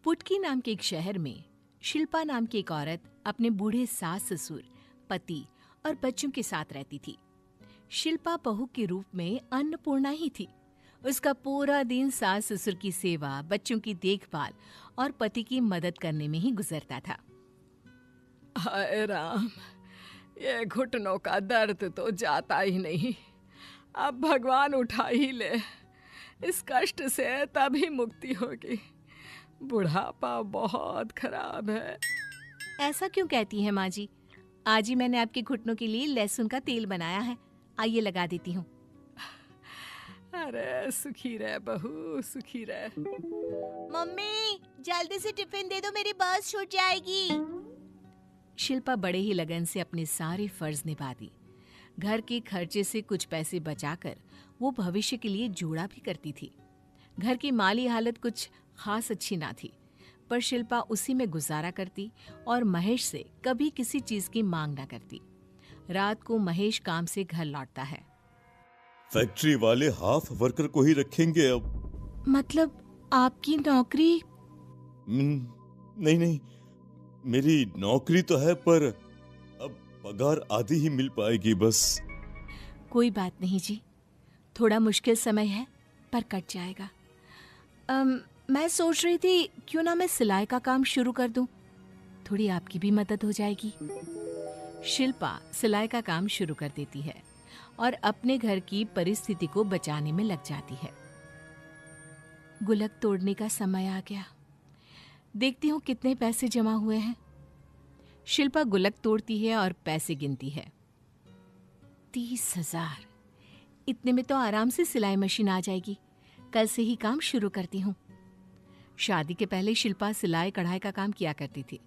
पुटकी नाम के एक शहर में शिल्पा नाम की एक औरत अपने बूढ़े सास ससुर, पति और बच्चों के साथ रहती थी। शिल्पा बहू के रूप में अन्नपूर्णा ही थी। उसका पूरा दिन सास ससुर की सेवा, बच्चों की देखभाल और पति की मदद करने में ही गुजरता था। हाय राम, ये घुटनों का दर्द तो जाता ही नहीं। अब भगवान उठा ही ले, इस कष्ट से तभी मुक्ति होगी। बुढ़ापा बहुत खराब है। ऐसा क्यों कहती हैं माँ जी? आज ही मैंने आपके घुटनों के लिए लहसुन का तेल बनाया है, आइए लगा देती हूँ। अरे सुखी रह बहू, सुखी रह। मम्मी, जल्दी से टिफिन दे दो, मेरी बस छूट जाएगी। शिल्पा बड़े ही लगन से अपने सारे फर्ज निभाती। घर के खर्चे से कुछ पैसे बचाकर वो भविष्य के लिए जोड़ा भी करती थी। घर की माली हालत कुछ खास अच्छी ना थी, पर शिल्पा उसी में गुजारा करती और महेश से कभी किसी चीज की मांग ना करती। रात को महेश काम से घर लौटता है। फैक्ट्री वाले हाफ वर्कर को ही रखेंगे अब। मतलब आपकी नौकरी? नहीं नहीं, मेरी नौकरी तो है, पर अब पगार आधी ही मिल पाएगी बस। कोई बात नहीं जी, थोड़ा मुश्किल समय है पर कट जाएगा। मैं सोच रही थी क्यों ना मैं सिलाई का काम शुरू कर दूं, थोड़ी आपकी भी मदद हो जाएगी। शिल्पा सिलाई का काम शुरू कर देती है और अपने घर की परिस्थिति को बचाने में लग जाती है। गुलक तोड़ने का समय आ गया, देखती हूँ कितने पैसे जमा हुए हैं। शिल्पा गुलक तोड़ती है और पैसे गिनती है। 30,000। इतने में तो आराम से सिलाई मशीन आ जाएगी। कल से ही काम शुरू करती हूँ। शादी के पहले शिल्पा सिलाई कढ़ाई का काम किया करती थी।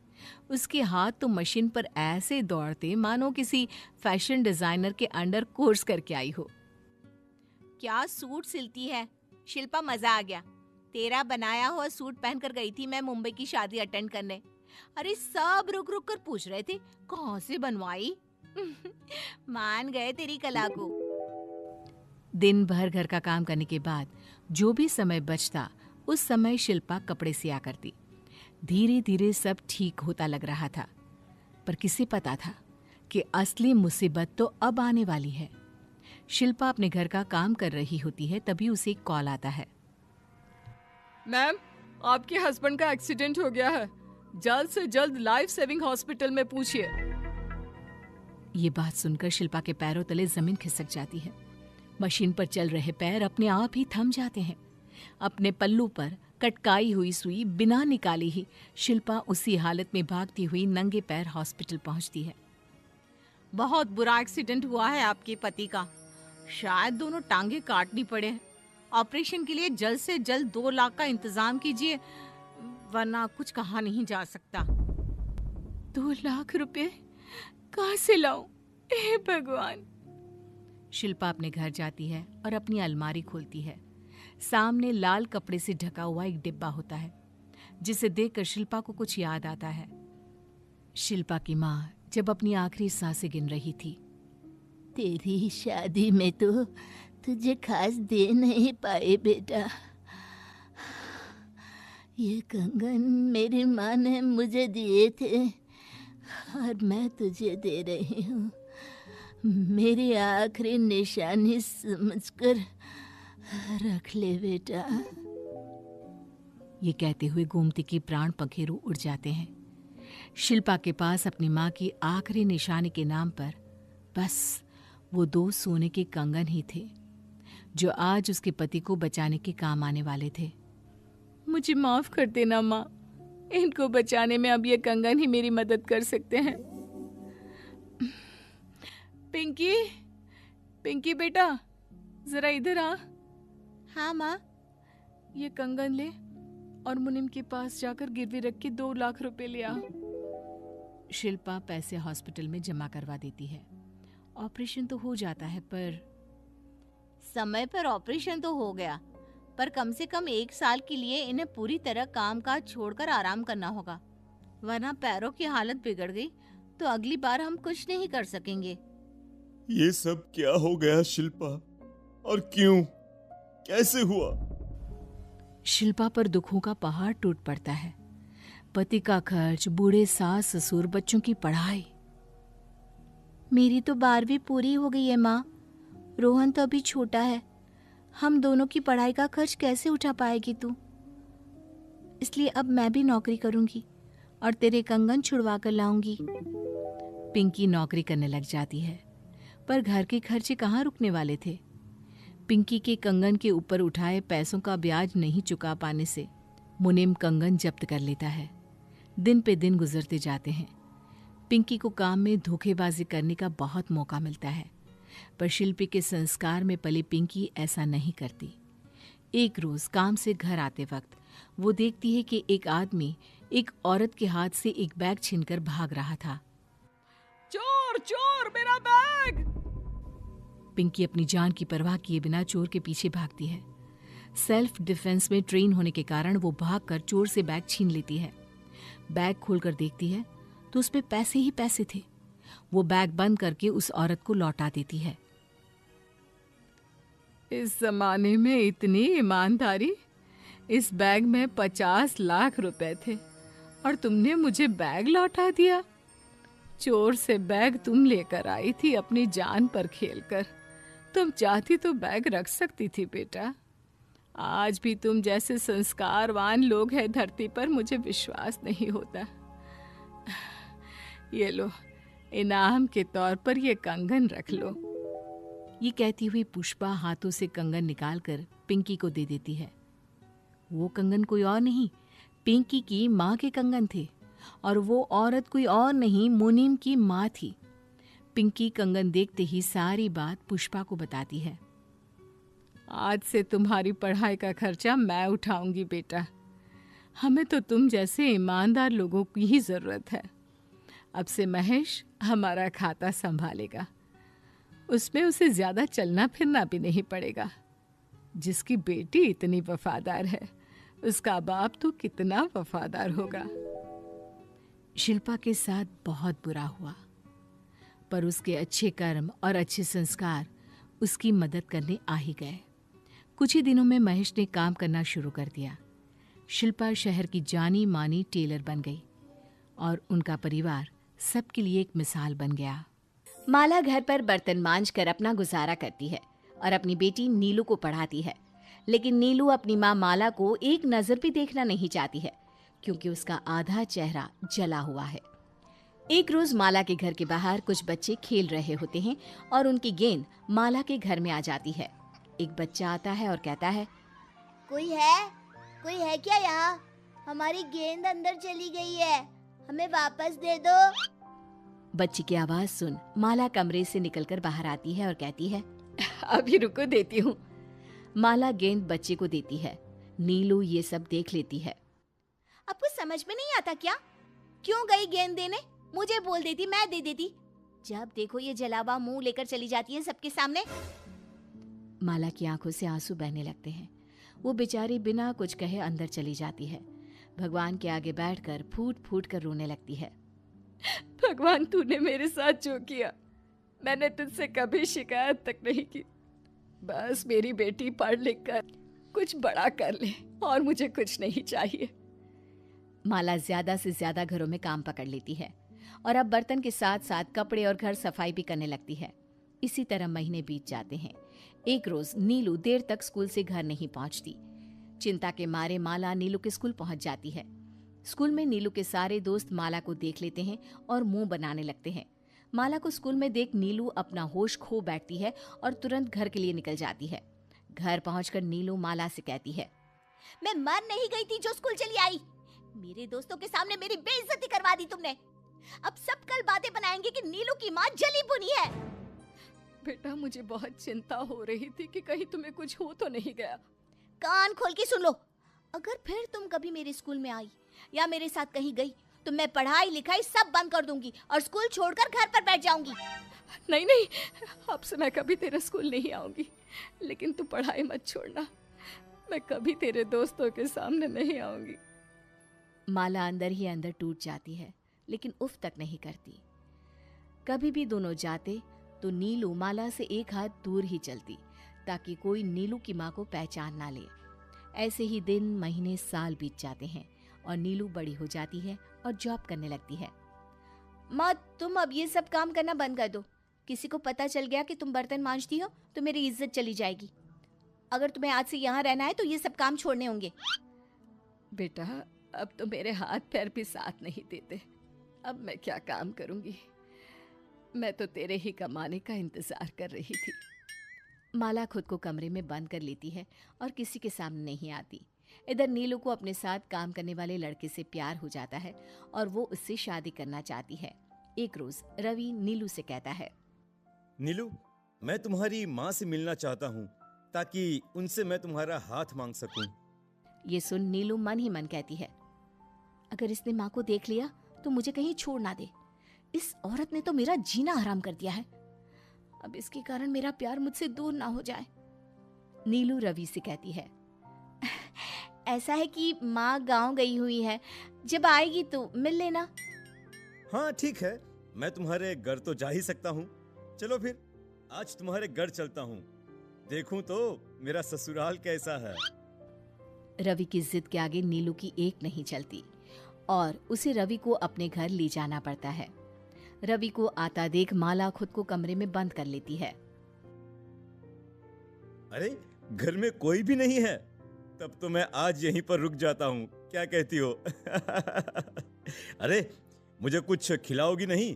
उसके हाथ तो मशीन पर ऐसे दौड़ते मानो किसी फैशन डिजाइनर के अंडर कोर्स करके आई हो। क्या सूट सिलती है शिल्पा, मजा आ गया। तेरा बनाया हुआ सूट पहनकर गई थी मैं मुंबई की शादी अटेंड करने। अरे सब रुक रुक कर पूछ रहे थे कहाँ से बनवाई। मान गए तेरी कला को। दिन भर घर का काम करने के बाद जो भी समय बचता उस समय शिल्पा कपड़े सिया करती। धीरे धीरे सब ठीक होता लग रहा था, पर किसे पता था कि असली मुसीबत तो अब आने वाली है। शिल्पा अपने घर का काम कर रही होती है, तभी उसे एक कॉल आता है। मैम, आपके हस्बैंड का एक्सीडेंट हो गया है, जल्द से जल्द लाइफ सेविंग हॉस्पिटल में पूछिए। ये बात सुनकर शिल्पा के पैरों तले जमीन खिसक जाती है। मशीन पर चल रहे पैर अपने आप ही थम जाते हैं। अपने पल्लू पर कटकाई हुई सुई बिना निकाली ही शिल्पा उसी हालत में भागती हुई नंगे पैर हॉस्पिटल पहुंचती है। बहुत बुरा एक्सीडेंट हुआ है आपके पति का, शायद दोनों टांगे काटनी पड़े। ऑपरेशन के लिए जल्द से जल्द 2 लाख का इंतजाम कीजिए, वरना कुछ कहा नहीं जा सकता। 2 लाख रुपए कहाँ से लाऊं? हे भगवान। शिल्पा अपने घर जाती है और अपनी अलमारी खोलती है। सामने लाल कपड़े से ढका हुआ एक डिब्बा होता है, जिसे देखकर शिल्पा को कुछ याद आता है। शिल्पा की माँ जब अपनी आखिरी सांसें गिन रही थी। तेरी शादी में तो तुझे खास दे नहीं पाए बेटा। ये कंगन मेरी माँ ने मुझे दिए थे और मैं तुझे दे रही हूँ। मेरी आखिरी निशानी समझकर रख ले बेटा। ये कहते हुए गोमती की प्राण पखेरु उड़ जाते हैं। शिल्पा के पास अपनी माँ की आखिरी निशानी के नाम पर बस वो 2 सोने के कंगन ही थे, जो आज उसके पति को बचाने के काम आने वाले थे। मुझे माफ कर देना माँ, इनको बचाने में अब ये कंगन ही मेरी मदद कर सकते हैं। पिंकी, पिंकी बेटा, जरा इधर आ। हाँ माँ। ये कंगन ले और मुनीम के पास जाकर गिरवी रख के 2 लाख रुपए ले आ। शिल्पा पैसे हॉस्पिटल में जमा करवा देती है। ऑपरेशन तो हो जाता है, पर समय पर ऑपरेशन तो हो गया, पर कम से कम 1 साल के लिए इन्हें पूरी तरह कामकाज छोड़कर आराम करना होगा, वरना पैरों की हालत बिगड़ गई तो अगली बार हम कुछ नहीं कर सकेंगे। ये सब क्या हो गया शिल्पा, और क्यों, कैसे हुआ? शिल्पा पर दुखों का पहाड़ टूट पड़ता है। पति का खर्च, बूढ़े सास ससुर, बच्चों की पढ़ाई। मेरी तो 12वीं पूरी हो गई है माँ। रोहन तो अभी छोटा है। हम दोनों की पढ़ाई का खर्च कैसे उठा पाएगी तू? इसलिए अब मैं भी नौकरी करूंगी और तेरे कंगन छुड़वा कर लाऊंगी। पिंकी नौकरी करने लग जाती है, पर घर के खर्चे कहाँ रुकने वाले थे। पिंकी के कंगन के ऊपर उठाए पैसों का ब्याज नहीं चुका पाने से मुनीम कंगन जब्त कर लेता है। दिन पे दिन गुजरते जाते हैं। पिंकी को काम में धोखेबाजी करने का बहुत मौका मिलता है, पर शिल्पी के संस्कार में पली पिंकी ऐसा नहीं करती। एक रोज काम से घर आते वक्त वो देखती है कि एक आदमी एक औरत के हाथ से एक बैग छीनकर भाग रहा था। चोर चोर, मेरा बैग! पिंकी अपनी जान की परवाह किए बिना चोर के पीछे भागती है। सेल्फ डिफेंस में ट्रेन होने के कारण वो भागकर चोर से बैग छीन लेती है। बैग खोलकर देखती है तो उस पे पैसे ही पैसे थे। वो बैग बंद करके उस औरत को लौटा देती है। इस जमाने में इतनी ईमानदारी! इस बैग में 50 लाख रुपए थे और तुमने मुझे बैग लौटा दिया। चोर से बैग तुम लेकर आई थी अपनी जान पर खेलकर। तुम चाहती तो बैग रख सकती थी बेटा। आज भी तुम जैसे संस्कारवान लोग हैं धरती पर, मुझे विश्वास नहीं होता। ये लो, इनाम के तौर पर ये कंगन रख लो। ये कहती हुई पुष्पा हाथों से कंगन निकालकर पिंकी को दे देती है। वो कंगन कोई और नहीं, पिंकी की माँ के कंगन थे, और वो औरत कोई और नहीं, मुनीम की माँ थी। पिंकी कंगन देखते ही सारी बात पुष्पा को बताती है। आज से तुम्हारी पढ़ाई का खर्चा मैं उठाऊंगी बेटा। हमें तो तुम जैसे ईमानदार लोगों की ही जरूरत है। अब से महेश हमारा खाता संभालेगा। उसमें उसे ज्यादा चलना फिरना भी नहीं पड़ेगा। जिसकी बेटी इतनी वफादार है, उसका बाप तो कितना वफादार होगा। शिल्पा के साथ बहुत बुरा हुआ, पर उसके अच्छे कर्म और अच्छे संस्कार उसकी मदद करने आ ही गए। कुछ ही दिनों में महेश ने काम करना शुरू कर दिया। शिल्पा शहर की जानी मानी टेलर बन गई और उनका परिवार सबके लिए एक मिसाल बन गया। माला घर पर बर्तन मांजकर अपना गुजारा करती है और अपनी बेटी नीलू को पढ़ाती है। लेकिन नीलू अपनी माँ माला को एक नजर भी देखना नहीं चाहती है, क्योंकि उसका आधा चेहरा जला हुआ है। एक रोज माला के घर के बाहर कुछ बच्चे खेल रहे होते हैं और उनकी गेंद माला के घर में आ जाती है। एक बच्चा आता है और कहता है, कोई है क्या यहाँ? हमारी गेंद अंदर चली गई है, हमें वापस दे दो। बच्ची की आवाज सुन माला कमरे से निकलकर बाहर आती है और कहती है, अभी रुको, देती हूँ। माला गेंद बच्चे को देती है। नीलू ये सब देख लेती है। आपको समझ में नहीं आता क्या? क्यों गई गेंद देने? मुझे बोल देती, मैं दे देती। जब देखो ये जलावा मुंह लेकर चली जाती है सबके सामने। माला की आंखों से आंसू बहने लगते हैं। वो बेचारी बिना कुछ कहे अंदर चली जाती है। भगवान के आगे बैठकर फूट फूट कर रोने लगती है। भगवान, तूने मेरे साथ जो किया, मैंने तुझसे कभी शिकायत तक नहीं की। बस मेरी बेटी पढ़ लिख कर कुछ बड़ा कर ले और मुझे कुछ नहीं चाहिए। माला ज्यादा से ज्यादा घरों में काम पकड़ लेती है और अब बर्तन के साथ साथ कपड़े और घर सफाई भी करने लगती है। इसी तरह महीने बीत जाते हैं। एक रोज नीलू देर तक स्कूल से घर नहीं पहुंचती। चिंता के मारे माला नीलू के स्कूल पहुंच जाती है। स्कूल में नीलू के सारे दोस्त माला को देख लेते हैं और मुंह बनाने लगते हैं। माला को स्कूल में देख नीलू अपना होश खो बैठती है और तुरंत घर के लिए निकल जाती है। घर पहुंचकर नीलू माला से कहती है, मैं मर नहीं गई थी जो स्कूल चली आई। मेरे दोस्तों के सामने मेरी बेइज्जती करवा दी तुमने। अब सब कल बातें बनाएंगे कि नीलू की माँ जली बुनी है। बेटा, मुझे बहुत चिंता हो रही थी कि कहीं तुम्हें कुछ हो तो नहीं गया। कान खोल के सुन लो, अगर फिर तुम कभी मेरे स्कूल में आई या मेरे साथ कहीं गई तो मैं पढ़ाई लिखाई सब बंद कर दूंगी और स्कूल छोड़कर घर पर बैठ जाऊंगी। नहीं नहीं, अब से मैं कभी तेरे स्कूल नहीं आऊंगी, लेकिन तू पढ़ाई मत छोड़ना। मैं कभी तेरे दोस्तों के सामने नहीं आऊंगी। माला अंदर ही अंदर टूट जाती है, लेकिन उफ तक नहीं करती। कभी भी दोनों जाते तो नीलू माला से एक हाथ दूर ही चलती, ताकि कोई नीलू की माँ को पहचान ना ले। ऐसे ही दिन महीने साल बीत जाते हैं और नीलू बड़ी हो जाती है और जॉब करने लगती है। माँ, तुम अब ये सब काम करना बंद कर दो। किसी को पता चल गया कि तुम बर्तन मांजती हो तो मेरी इज्जत चली जाएगी। अगर तुम्हें आज से यहाँ रहना है तो ये सब काम छोड़ने होंगे। बेटा, अब तो मेरे हाथ पैर भी साथ नहीं देते। अब मैं क्या काम करूंगी? मैं तो तेरे ही कमाने का इंतजार कर रही थी। माला खुद को कमरे में बंद कर लेती है और किसी के सामने नहीं आती। इधर नीलू को अपने साथ काम करने वाले लड़के से प्यार हो जाता है और वो उससे शादी करना चाहती है। एक रोज रवि नीलू से कहता है, नीलू, मैं तुम्हारी माँ से मिलना चाहता हूँ ताकि उनसे मैं तुम्हारा हाथ मांग सकूं। ये सुन नीलू मन ही मन कहती है, अगर इसने माँ को देख लिया तो मुझे कहीं छोड़ ना दे। इस औरत ने तो मेरा जीना हराम कर दिया है। अब इसके कारण मेरा प्यार मुझसे दूर ना हो जाए। नीलू रवि से कहती है, ऐसा है कि माँ गांव गई हुई है, जब आएगी तो मिल लेना। हाँ ठीक है, मैं तुम्हारे घर तो जा ही सकता हूँ। चलो फिर आज तुम्हारे घर चलता हूँ, देखूं तो मेरा ससुराल कैसा है। रवि की जिद के आगे नीलू की एक नहीं चलती और उसे रवि को अपने घर ले जाना पड़ता है। रवि को आता देख माला खुद को कमरे में बंद कर लेती है। अरे घर में कोई भी नहीं है, तब तो मैं आज यहीं पर रुक जाता हूँ, क्या कहती हो? अरे मुझे कुछ खिलाओगी नहीं?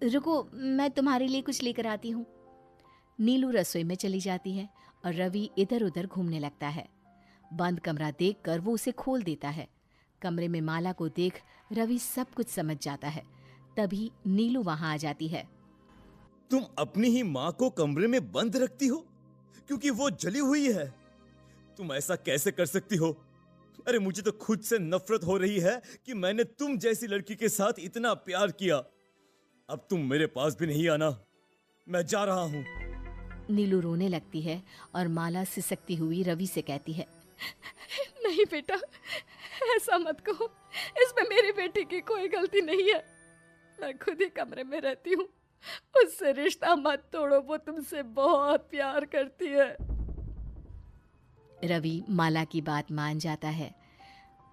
रुको, मैं तुम्हारे लिए कुछ लेकर आती हूँ। नीलू रसोई में चली जाती है और रवि इधर उधर घूमने लगता है। बंद कमरा देखकर वो उसे खोल देता है। कमरे में माला को देख रवि सब कुछ समझ जाता है। तभी नीलू वहां आ जाती है। तुम अपनी ही माँ को कमरे में बंद रखती हो क्योंकि वो जली हुई है? तुम ऐसा कैसे कर सकती हो? अरे मुझे तो खुद से नफरत हो रही है कि मैंने तुम जैसी लड़की के साथ इतना प्यार किया। अब तुम मेरे पास भी नहीं आना, मैं जा रहा हूँ। नीलू रोने लगती है और माला सिसकती हुई रवि से कहती है, नहीं बेटा, ऐसा मत कहो। इसमें मेरी बेटी की कोई गलती नहीं है। मैं खुद ही कमरे में रहती हूँ, उससे रिश्ता मत तोड़ो, वो तुमसे बहुत प्यार करती है। रवि माला की बात मान जाता है।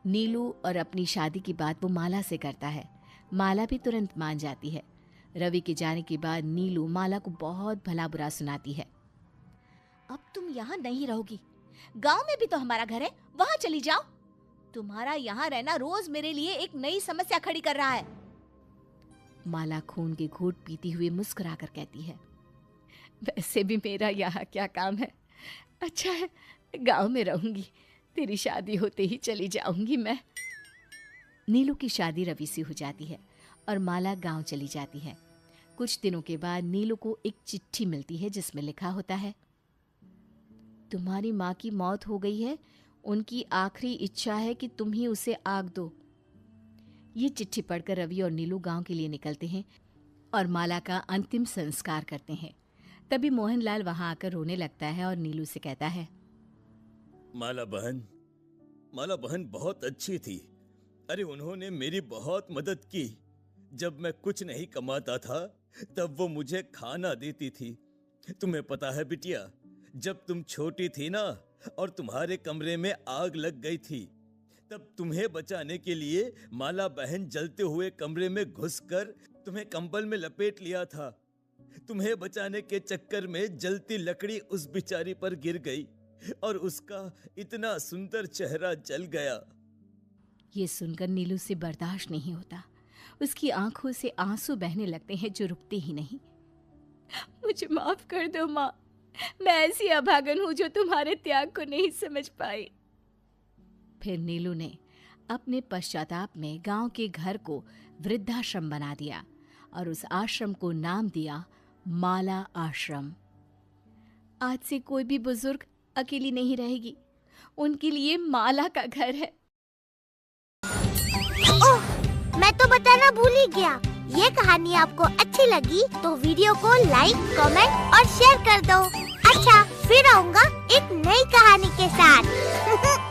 नीलू और अपनी शादी की बात वो माला से करता है। माला भी तुरंत मान जाती है। रवि के जाने के बाद नीलू माला को बहुत भला बुरा सुनाती है। अब तुम यहाँ नहीं रहोगी, गांव में भी तो हमारा घर है, वहां चली जाओ। तुम्हारा यहाँ रहना रोज मेरे लिए एक नई समस्या खड़ी कर रहा है। माला खून के घूंट पीती हुई मुस्कुरा कर कहती है, वैसे भी मेरा यहाँ क्या काम है? अच्छा है, गांव में रहूंगी, तेरी शादी होते ही चली जाऊंगी मैं। नीलू की शादी रवि से हो जाती है और माला गांव चली जाती है। कुछ दिनों के बाद नीलू को एक चिट्ठी मिलती है जिसमें लिखा होता है, तुम्हारी माँ की मौत हो गई है, उनकी आखिरी इच्छा है कि तुम ही उसे आग दो। ये चिट्ठी पढ़कर रवि और नीलू गांव के लिए निकलते हैं और माला का अंतिम संस्कार करते हैं। तभी मोहनलाल वहां आकर रोने लगता है और नीलू से कहता है, माला बहन बहुत अच्छी थी। अरे उन्होंने मेरी बहुत मदद की। जब मैं कुछ नहीं कमाता था तब वो मुझे खाना देती थी। तुम्हें पता है बिटिया, जब तुम छोटी थी ना और तुम्हारे कमरे में आग लग गई थी, तब तुम्हें बचाने के लिए माला बहन जलते हुए कमरे में घुसकर तुम्हें कंबल में लपेट लिया था। तुम्हें बचाने के चक्कर में जलती लकड़ी उस बेचारी पर गिर गई और उसका इतना सुंदर चेहरा जल गया। ये सुनकर नीलू से बर्दाश्त नहीं होता। उसकी आंखों से आंसू बहने लगते हैं जो रुकते ही नहीं। मुझे माफ कर दो माँ, मैं ऐसी अभागन हूँ जो तुम्हारे त्याग को नहीं समझ पाई। फिर नीलू ने अपने पश्चाताप में गांव के घर को वृद्धाश्रम बना दिया और उस आश्रम को नाम दिया माला आश्रम। आज से कोई भी बुजुर्ग अकेली नहीं रहेगी, उनके लिए माला का घर है। ओह, मैं तो बताना भूल ही गया। ये कहानी आपको अच्छी लगी तो वीडियो को लाइक, कमेंट और शेयर कर दो। अच्छा, फिर आऊँगा एक नई कहानी के साथ।